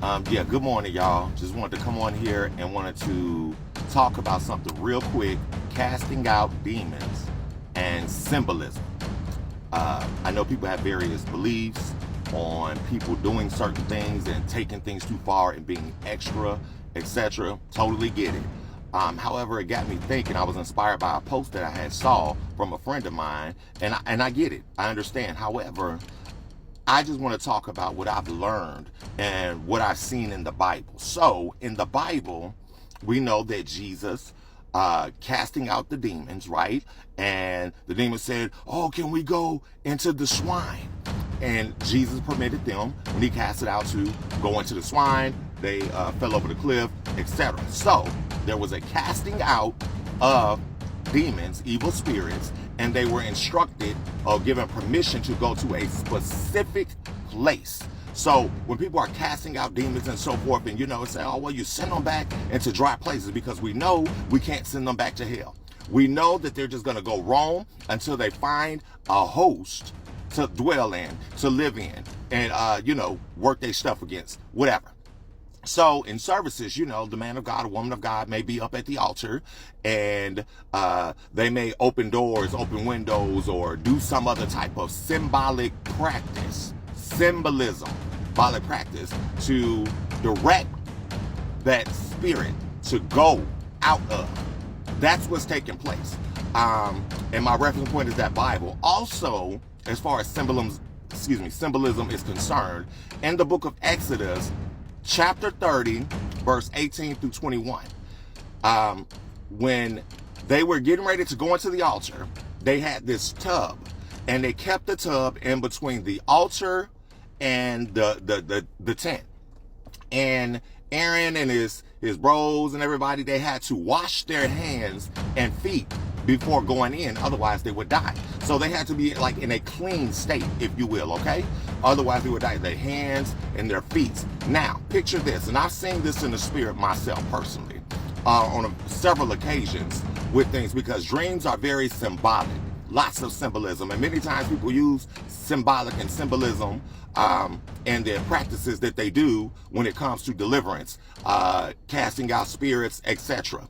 Yeah, good morning, y'all. Just wanted to come on here and wanted to talk about something real quick: casting out demons and symbolism. I know people have various beliefs on people doing certain things and taking things too far and being extra, etc. Totally get it. However, it got me thinking. I was inspired by a post that I had saw from a friend of mine, and I get it. I understand. However, I just want to talk about what I've learned and what I've seen in the Bible. So, in the Bible, we know that Jesus casting out the demons, right? And the demons said, "Oh, can we go into the swine?" And Jesus permitted them, when he cast it out, to go into the swine. They fell over the cliff, etc. So, there was a casting out of demons, evil spirits, and they were instructed or given permission to go to a specific place. So when people are casting out demons and so forth, and say, "Oh, well, you send them back into dry places," because we know we can't send them back to hell. We know that they're just going to go roam until they find a host to dwell in, to live in, and work their stuff against, whatever. So in services, the man of God, a woman of God may be up at the altar, and they may open doors, open windows, or do some other type of symbolic practice, symbolism, symbolic practice to direct that spirit to go out of. That's what's taking place. And my reference point is that Bible. Also, as far as symbolism is concerned, in the book of Exodus, chapter 30, verse 18 through 21. When they were getting ready to go into the altar, they had this tub, and they kept the tub in between the altar and the tent. And Aaron and his bros and everybody, they had to wash their hands and feet before going in, otherwise they would die. So they had to be like in a clean state, if you will, okay? Otherwise they would die, their hands and their feet. Now, picture this, and I've seen this in the spirit myself personally, on several occasions with things, because dreams are very symbolic, lots of symbolism, and many times people use symbolic and symbolism and their practices that they do when it comes to deliverance, casting out spirits, etc.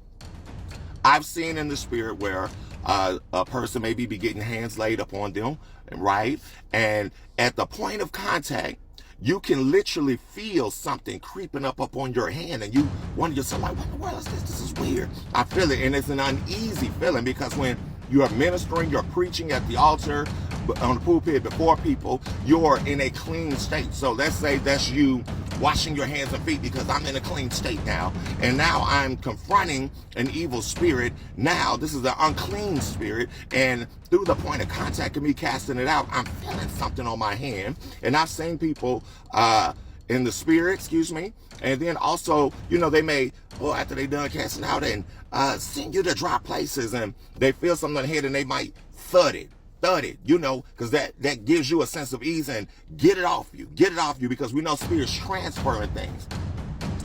I've seen in the spirit where a person maybe be getting hands laid upon them, right? And at the point of contact, you can literally feel something creeping up on your hand, and you wonder yourself, like, what in the world is this? This is weird. I feel it, and it's an uneasy feeling, because when you are ministering, you're preaching at the altar, on the pulpit before people, you're in a clean state. So let's say that's you washing your hands and feet, because I'm in a clean state now, and now I'm confronting an evil spirit. Now this is an unclean spirit, and through the point of contact of me casting it out, I'm feeling something on my hand. And I've seen people in the spirit, and then also, they may, after they done casting out, and send you to dry places, and they feel something on the head, and they might thud it, because that gives you a sense of ease, and get it off you, because we know spirits transferring things.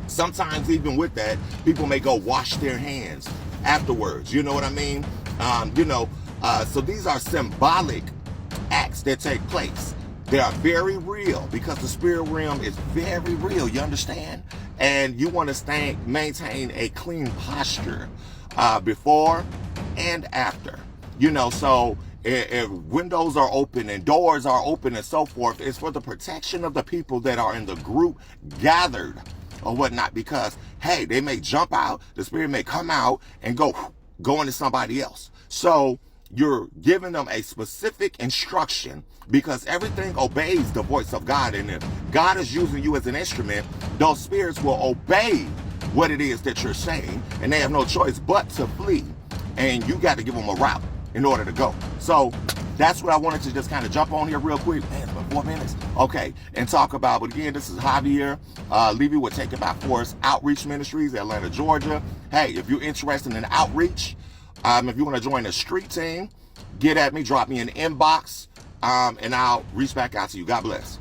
Sometimes even with that, people may go wash their hands afterwards, you know what I mean? So these are symbolic acts that take place. They are very real, because the spirit realm is very real, you understand? And you want to maintain a clean posture before and after, so if windows are open and doors are open and so forth, it's for the protection of the people that are in the group gathered or whatnot, because, hey, they may jump out, the spirit may come out and go into somebody else. So you're giving them a specific instruction, because everything obeys the voice of God. And if God is using you as an instrument, those spirits will obey what it is that you're saying, and they have no choice but to flee. And you got to give them a route in order to go. So that's what I wanted to just kind of jump on here real quick. Man, it's been 4 minutes. Okay, and talk about. But again, this is Javier Levy with Take It By Force Outreach Ministries, Atlanta, Georgia. Hey, if you're interested in outreach, if you want to join the street team, get at me, drop me an inbox, and I'll reach back out to you. God bless.